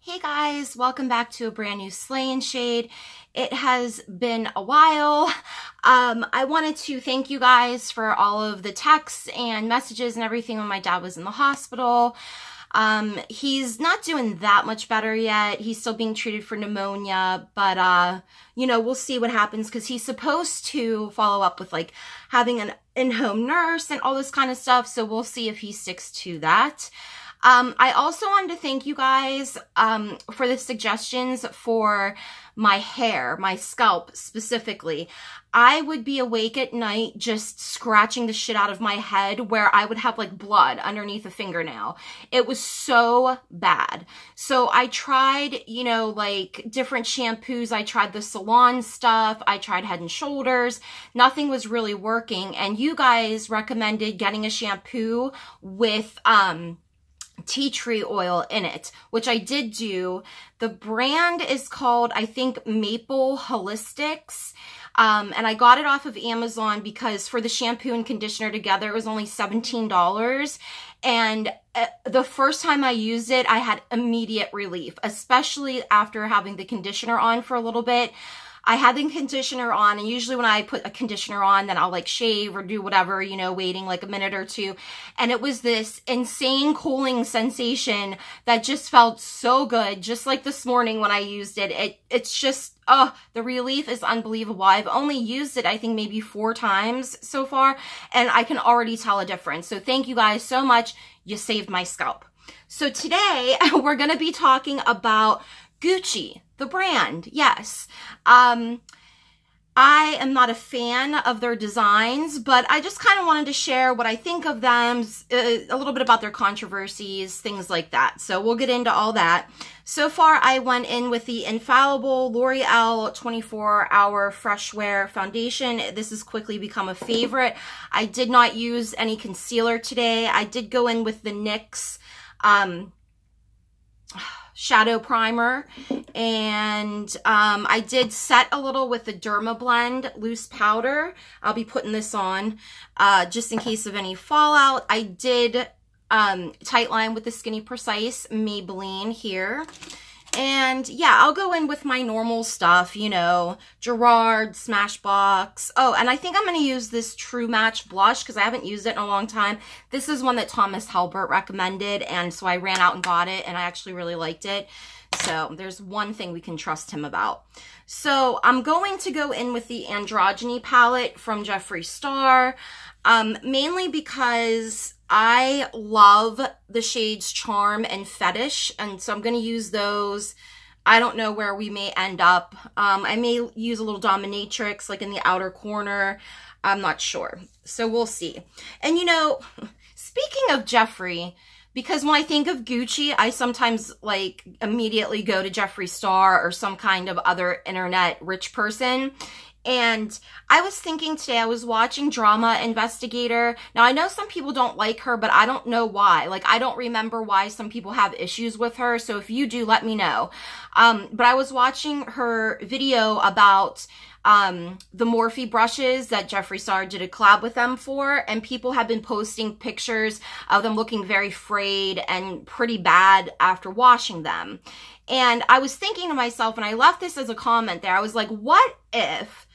Hey guys, welcome back to a brand new Slay and Shade. It has been a while. I wanted to thank you guys for all of the texts and messages and everything when my dad was in the hospital. He's not doing that much better yet. He's still being treated for pneumonia, but, you know, we'll see what happens because he's supposed to follow up with like having an in-home nurse and all this kind of stuff. So we'll see if he sticks to that. I also wanted to thank you guys for the suggestions for my hair, my scalp specifically. I would be awake at night just scratching the shit out of my head where I would have like blood underneath a fingernail. It was so bad. So I tried, you know, like different shampoos. I tried the salon stuff. I tried Head and Shoulders. Nothing was really working. And you guys recommended getting a shampoo with, tea tree oil in it, which I did do. The brand is called, I think, Maple Holistics. And I got it off of Amazon because for the shampoo and conditioner together, it was only $17. And the first time I used it, I had immediate relief, especially after having the conditioner on for a little bit. I had the conditioner on, and usually when I put a conditioner on, then I'll like shave or do whatever, you know, waiting like a minute or two. And it was this insane cooling sensation that just felt so good, just like this morning when I used it. It's just, oh, the relief is unbelievable. I've only used it, I think, maybe 4 times so far, and I can already tell a difference. So thank you guys so much. You saved my scalp. So today we're going to be talking about Gucci, the brand. Yes. I am not a fan of their designs, but I just kind of wanted to share what I think of them, a little bit about their controversies, things like that. So we'll get into all that. So far, I went in with the Infallible L'Oreal 24-Hour Fresh Wear Foundation. This has quickly become a favorite. I did not use any concealer today. I did go in with the NYX shadow primer, and I did set a little with the Dermablend loose powder. I'll be putting this on just in case of any fallout. I did tight line with the Skinny Precise Maybelline here. And yeah, I'll go in with my normal stuff, you know, Gerard, Smashbox. Oh, and I think I'm going to use this True Match blush because I haven't used it in a long time. This is one that Thomas Halbert recommended, and so I ran out and got it, and I actually really liked it. So there's one thing we can trust him about. So I'm going to go in with the Androgyny palette from Jeffree Star, mainly because I love the shades Charm and Fetish, and so I'm going to use those. I don't know where we may end up. I may use a little dominatrix like in the outer corner. I'm not sure. So we'll see. And you know, speaking of Jeffree, because when I think of Gucci, I sometimes like immediately go to Jeffree Star or some kind of other internet rich person. And I was thinking today, I was watching Drama Investigator. Now, I know some people don't like her, but I don't know why. Like, I don't remember why some people have issues with her. So if you do, let me know. But I was watching her video about the Morphe brushes that Jeffree Star did a collab with them for. And people have been posting pictures of them looking very frayed and pretty bad after washing them. And I was thinking to myself, and I left this as a comment there, I was like, what if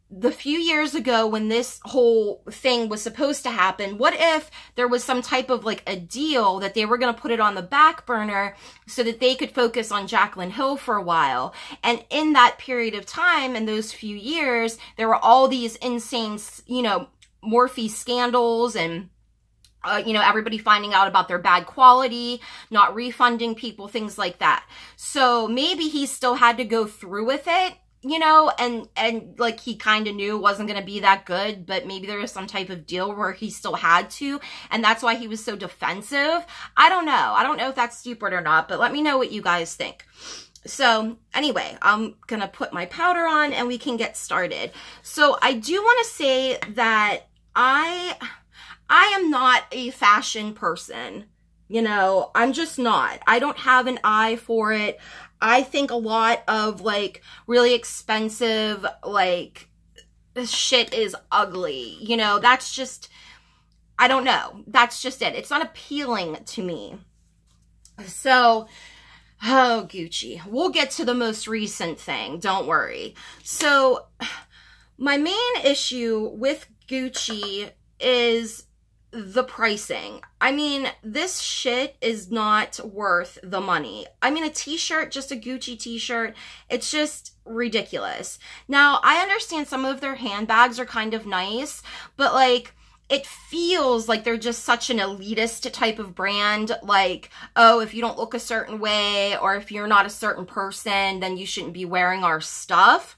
the few years ago when this whole thing was supposed to happen, what if there was some type of like a deal that they were going to put it on the back burner so that they could focus on Jaclyn Hill for a while? And in that period of time, in those few years, there were all these insane, you know, Morphe scandals and you know, everybody finding out about their bad quality, not refunding people, things like that. So maybe he still had to go through with it, you know, and like he kind of knew it wasn't going to be that good, but maybe there was some type of deal where he still had to, and that's why he was so defensive. I don't know. I don't know if that's stupid or not, but let me know what you guys think. So anyway, I'm going to put my powder on and we can get started. So I do want to say that I am not a fashion person, you know, I'm just not. I don't have an eye for it. I think a lot of like really expensive, like shit is ugly, you know, that's just, I don't know. That's just it. It's not appealing to me. So Oh, Gucci. We'll get to the most recent thing. Don't worry. So my main issue with Gucci is the pricing. I mean, this shit is not worth the money. I mean, a t-shirt, just a Gucci t-shirt, it's just ridiculous. Now, I understand some of their handbags are kind of nice, but like, it feels like they're just such an elitist type of brand. Like, oh, if you don't look a certain way, or if you're not a certain person, then you shouldn't be wearing our stuff.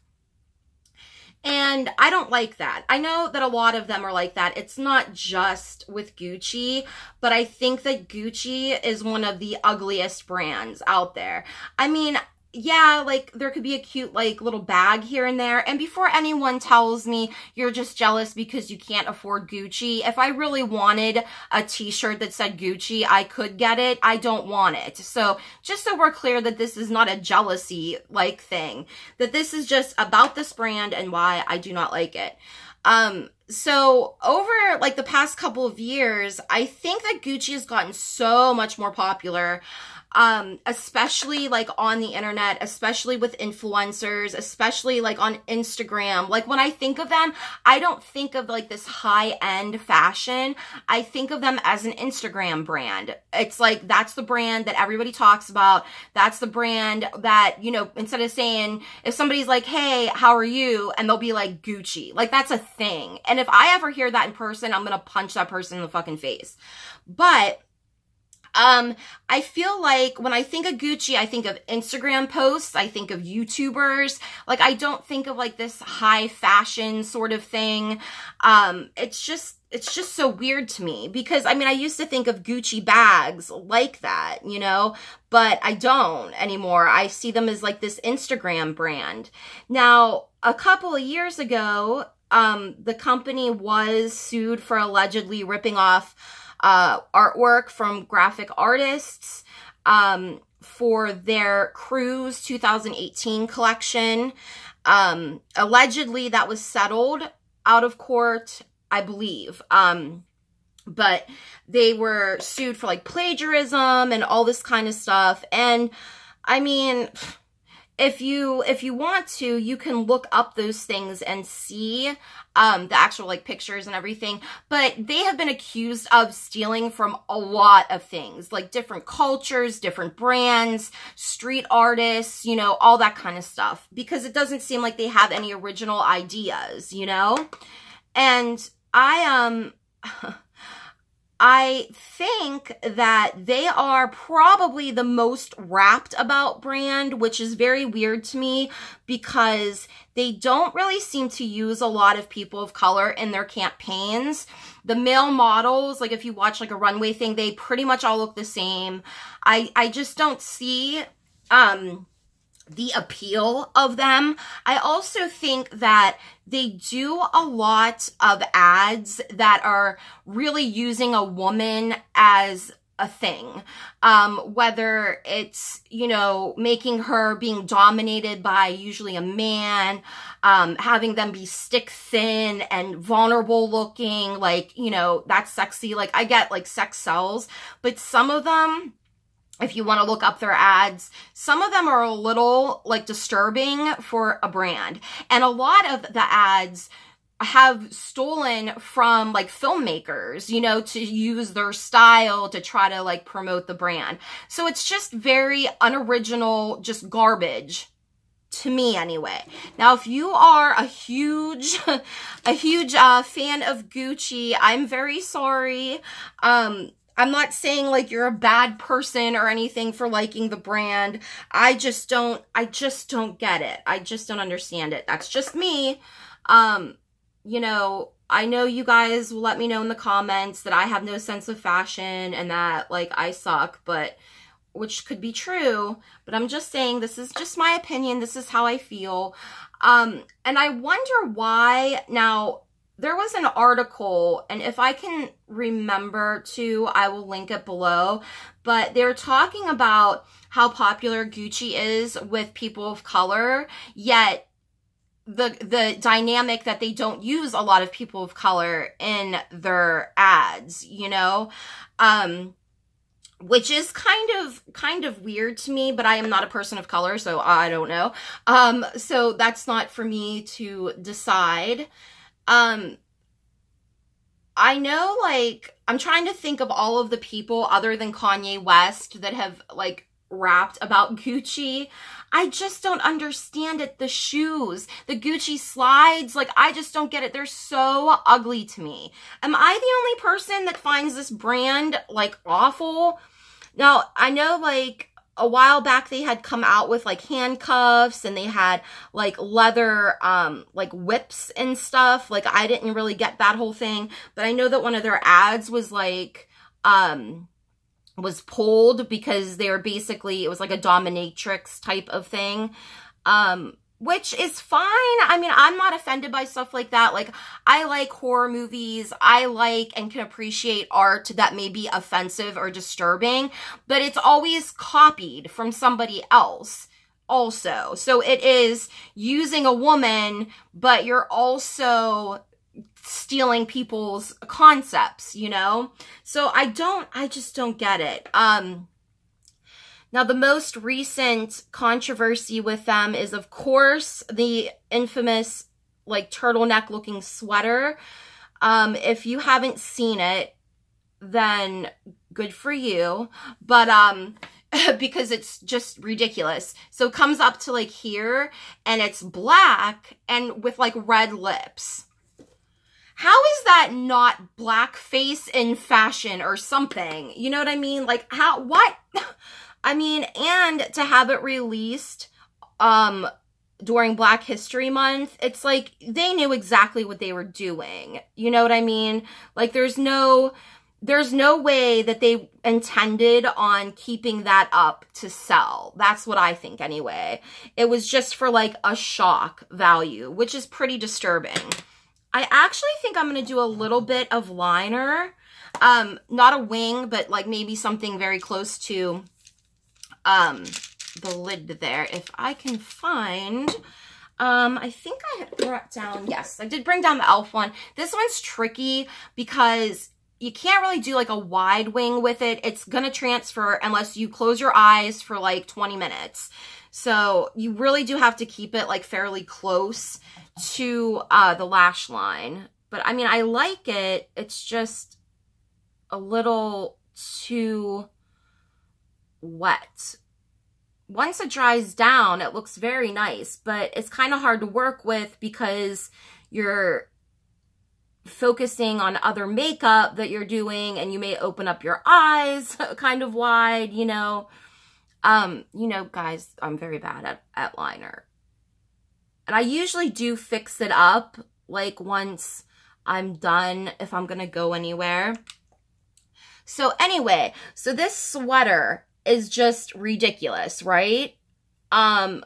And I don't like that. I know that a lot of them are like that. It's not just with Gucci, but I think that Gucci is one of the ugliest brands out there. I mean, yeah, like there could be a cute like little bag here and there. And before anyone tells me you're just jealous because you can't afford Gucci, if I really wanted a t-shirt that said Gucci, I could get it. I don't want it. So just so we're clear that this is not a jealousy like thing, that this is just about this brand and why I do not like it. So over like the past couple of years, I think that Gucci has gotten so much more popular. Especially like on the internet, especially with influencers, especially like on Instagram. Like when I think of them, I don't think of like this high-end fashion. I think of them as an Instagram brand. It's like, that's the brand that everybody talks about. That's the brand that, you know, instead of saying, if somebody's like, hey, how are you? And they'll be like Gucci. Like that's a thing. And if I ever hear that in person, I'm going to punch that person in the fucking face. But I feel like when I think of Gucci, I think of Instagram posts, I think of YouTubers. Like, I don't think of like this high fashion sort of thing. It's just so weird to me because, I mean, I used to think of Gucci bags like that, you know, but I don't anymore. I see them as like this Instagram brand. Now, a couple of years ago, the company was sued for allegedly ripping off artwork from graphic artists for their Cruise 2018 collection. Allegedly, that was settled out of court, I believe. But they were sued for like plagiarism and all this kind of stuff. And I mean, if you want to, you can look up those things and see the actual like pictures and everything, but they have been accused of stealing from a lot of things, like different cultures, different brands, street artists, you know, all that kind of stuff, because it doesn't seem like they have any original ideas, you know? And I think that they are probably the most rapped about brand, which is very weird to me because they don't really seem to use a lot of people of color in their campaigns. The male models, like if you watch like a runway thing, they pretty much all look the same. I just don't see the appeal of them. I also think that they do a lot of ads that are really using a woman as a thing, whether it's, you know, making her being dominated by usually a man, having them be stick thin and vulnerable looking, like, you know, that's sexy. Like, I get like sex sells, but some of them, if you want to look up their ads, some of them are a little like disturbing for a brand. And a lot of the ads have stolen from like filmmakers, you know, to use their style to try to like promote the brand. So it's just very unoriginal, just garbage. To me anyway. Now, if you are a huge fan of Gucci, I'm very sorry. I'm not saying like you're a bad person or anything for liking the brand. I just don't get it. I just don't understand it. That's just me. You know, I know you guys will let me know in the comments that I have no sense of fashion and that like I suck, but which could be true, but I'm just saying this is just my opinion. This is how I feel. And I wonder why. Now, there was an article, and if I can remember to, I will link it below, but they're talking about how popular Gucci is with people of color, yet the dynamic that they don't use a lot of people of color in their ads, you know? which is kind of weird to me, but I am not a person of color, so I don't know. So that's not for me to decide. I know, like, I'm trying to think of all of the people other than Kanye West that have, like, rapped about Gucci. I just don't understand it. The shoes, the Gucci slides, like, I just don't get it. They're so ugly to me. Am I the only person that finds this brand, like, awful? Now, I know, like, a while back they had come out with, like, handcuffs, and they had, like, leather, like, whips and stuff. Like, I didn't really get that whole thing, but I know that one of their ads was, like, was pulled because they were basically, it was like a dominatrix type of thing, which is fine. I mean, I'm not offended by stuff like that. Like, I like horror movies. I like and can appreciate art that may be offensive or disturbing, but it's always copied from somebody else also. So it is using a woman, but you're also stealing people's concepts, you know? So I just don't get it. Now, the most recent controversy with them is, of course, the infamous, like, turtleneck looking sweater. If you haven't seen it, then good for you. But, because it's just ridiculous. So it comes up to, like, here, and it's black and with, like, red lips. How is that not blackface in fashion or something? You know what I mean? Like, how, what? I mean, and to have it released during Black History Month, it's like they knew exactly what they were doing. You know what I mean? Like, there's no way that they intended on keeping that up to sell. That's what I think anyway. It was just for, like, a shock value, which is pretty disturbing. I actually think I'm going to do a little bit of liner. Not a wing, but, like, maybe something very close to the lid there. If I can find, I think I brought down, yes, I did bring down the e.l.f. one. This one's tricky because you can't really do, like, a wide wing with it. It's going to transfer unless you close your eyes for, like, 20 minutes. So you really do have to keep it, like, fairly close to the lash line. But I mean, I like it. It's just a little too wet. Once it dries down, it looks very nice, but it's kind of hard to work with because you're focusing on other makeup that you're doing, and you may open up your eyes kind of wide, you know. You know, guys, I'm very bad at liner. And I usually do fix it up, like, once I'm done, if I'm going to go anywhere. So anyway, so this sweater is just ridiculous, right? I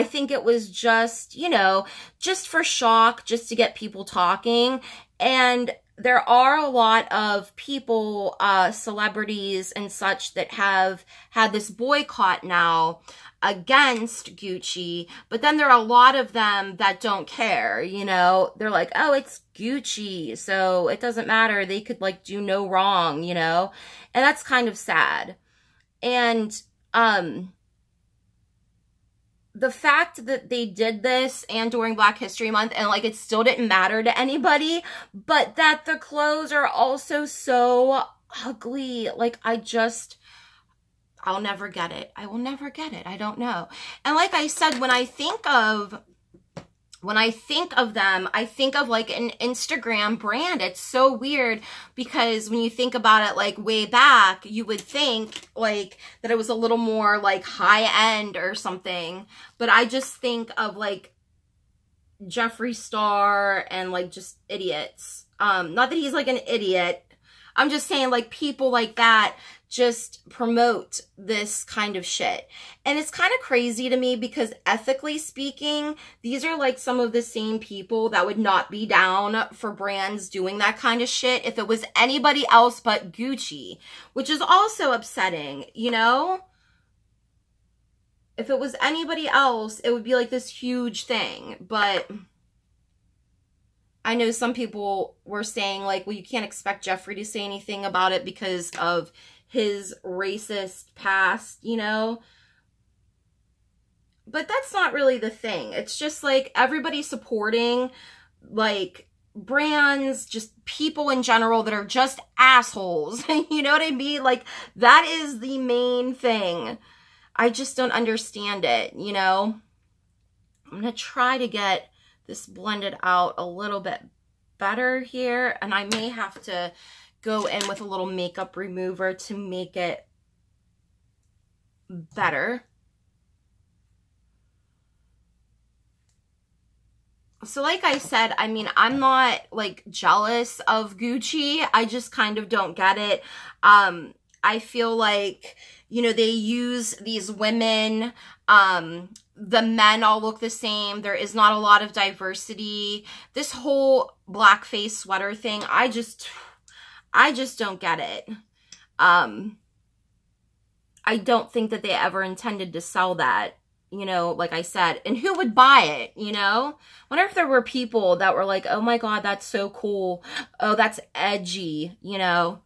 think it was just, you know, just for shock, just to get people talking. And there are a lot of people, celebrities and such, that have had this boycott now against Gucci, but then there are a lot of them that don't care, you know? They're like, oh, it's Gucci, so it doesn't matter. They could, like, do no wrong, you know? And that's kind of sad. And, the fact that they did this and during Black History Month, and, like, it still didn't matter to anybody, but that the clothes are also so ugly. Like, I'll never get it. I will never get it. I don't know. And like I said, when I think of them, I think of, like, an Instagram brand. It's so weird because when you think about it, like, way back, you would think, like, that it was a little more, like, high end or something. But I just think of, like, Jeffree Star and, like, just idiots. Not that he's, like, an idiot. I'm just saying, like, people like that just promote this kind of shit. And it's kind of crazy to me because, ethically speaking, these are, like, some of the same people that would not be down for brands doing that kind of shit if it was anybody else but Gucci, which is also upsetting, you know? If it was anybody else, it would be, like, this huge thing, but I know some people were saying, like, well, you can't expect Jeffree to say anything about it because of his racist past, you know? But that's not really the thing. It's just, like, everybody supporting, like, brands, just people in general that are just assholes. You know what I mean? Like, that is the main thing. I just don't understand it, you know? I'm going to try to get this blended out a little bit better here. And I may have to go in with a little makeup remover to make it better. So like I said, I mean, I'm not like jealous of Gucci. I just kind of don't get it. I feel like, you know, they use these women, the men all look the same. There is not a lot of diversity. This whole blackface sweater thing, I just don't get it. I don't think that they ever intended to sell that, you know, like I said. And who would buy it, you know? Wonder if there were people that were like, oh my God, that's so cool. Oh, that's edgy, you know?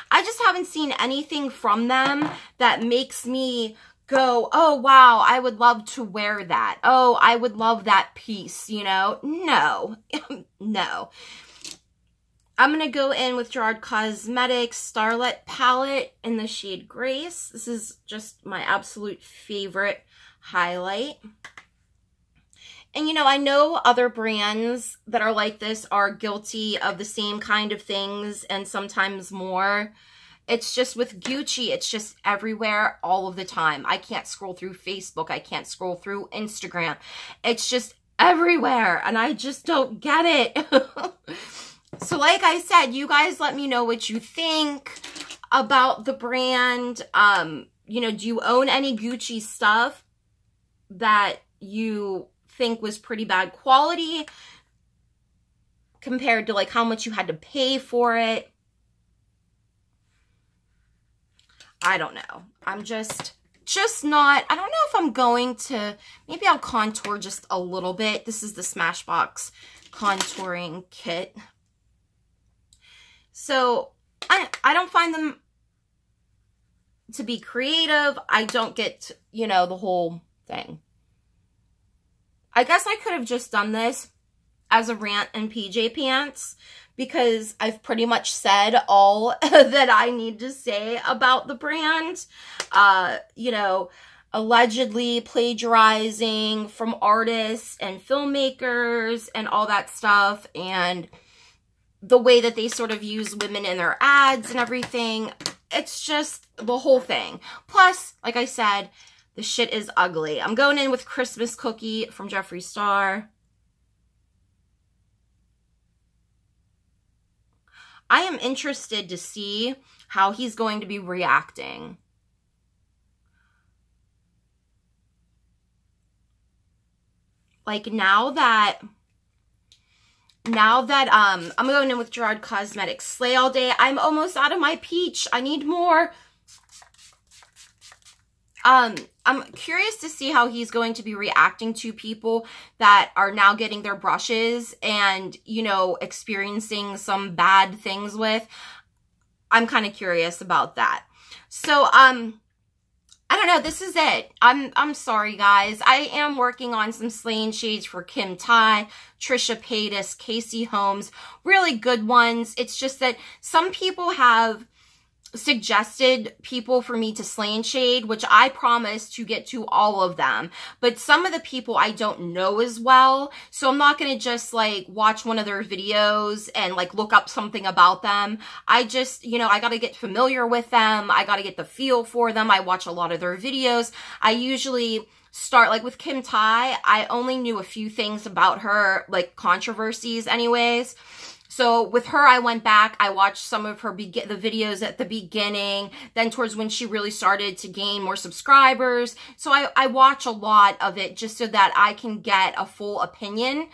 I just haven't seen anything from them that makes me go, oh, wow, I would love to wear that. Oh, I would love that piece, you know? No, no. I'm going to go in with Gerard Cosmetics Starlet Palette in the shade Grace. This is just my absolute favorite highlight. And, you know, I know other brands that are like this are guilty of the same kind of things and sometimes more. It's just with Gucci, it's just everywhere all of the time. I can't scroll through Facebook. I can't scroll through Instagram. It's just everywhere, and I just don't get it. So like I said, you guys let me know what you think about the brand. You know, do you own any Gucci stuff that you think was pretty bad quality compared to like how much you had to pay for it? I don't know. I'm just not, I don't know if I'm going to, maybe I'll contour just a little bit. This is the Smashbox contouring kit. So I don't find them to be creative. I don't get, you know, the whole thing. I guess I could have just done this as a rant in PJ Pants, because I've pretty much said all that I need to say about the brand. You know, allegedly plagiarizing from artists and filmmakers and all that stuff, and the way that they sort of use women in their ads and everything. It's just the whole thing. Plus, like I said, the shit is ugly. I'm going in with Christmas Cookie from Jeffree Star. I am interested to see how he's going to be reacting. Like now that I'm going in with Gerard Cosmetics Slay All Day. I'm almost out of my peach. I need more. I'm curious to see how he's going to be reacting to people that are now getting their brushes and, you know, experiencing some bad things with. I'm kind of curious about that. So, I don't know. This is it. I'm sorry, guys. I am working on some slaying shades for Kim Tai, Trisha Paytas, Casey Holmes. Really good ones. It's just that some people have suggested people for me to slay and shade, which I promise to get to all of them. But some of the people I don't know as well. So I'm not going to just like watch one of their videos and like look up something about them. I just, you know, I got to get familiar with them. I got to get the feel for them. I watch a lot of their videos. I usually start like with Kim Tai. I only knew a few things about her, like controversies anyways. So with her, I went back, I watched some of her the videos at the beginning, then towards when she really started to gain more subscribers. So I watch a lot of it just so that I can get a full opinion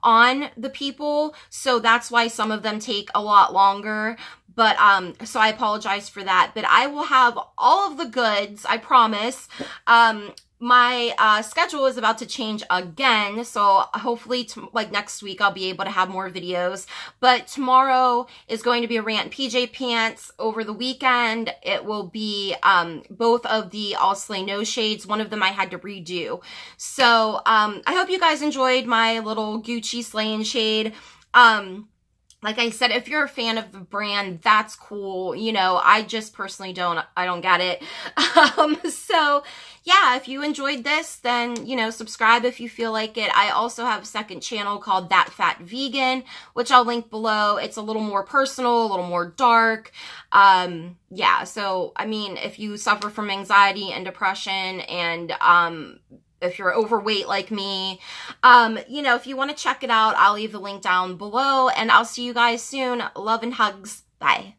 on the people. So that's why some of them take a lot longer. But, so I apologize for that. But I will have all of the goods, I promise. my schedule is about to change again, so hopefully like next week I'll be able to have more videos. But tomorrow is going to be a rant PJ pants. Over the weekend it will be both of the All Slay No shades. One of them I had to redo. So I hope you guys enjoyed my little Gucci slaying shade. Like I said, if you're a fan of the brand, that's cool. You know, I just personally I don't get it. So yeah, if you enjoyed this, then, you know, subscribe if you feel like it. I also have a second channel called That Fat Vegan, which I'll link below. It's a little more personal, a little more dark. Yeah, so, I mean, if you suffer from anxiety and depression and, if you're overweight like me, you know, if you want to check it out, I'll leave the link down below, and I'll see you guys soon. Love and hugs. Bye.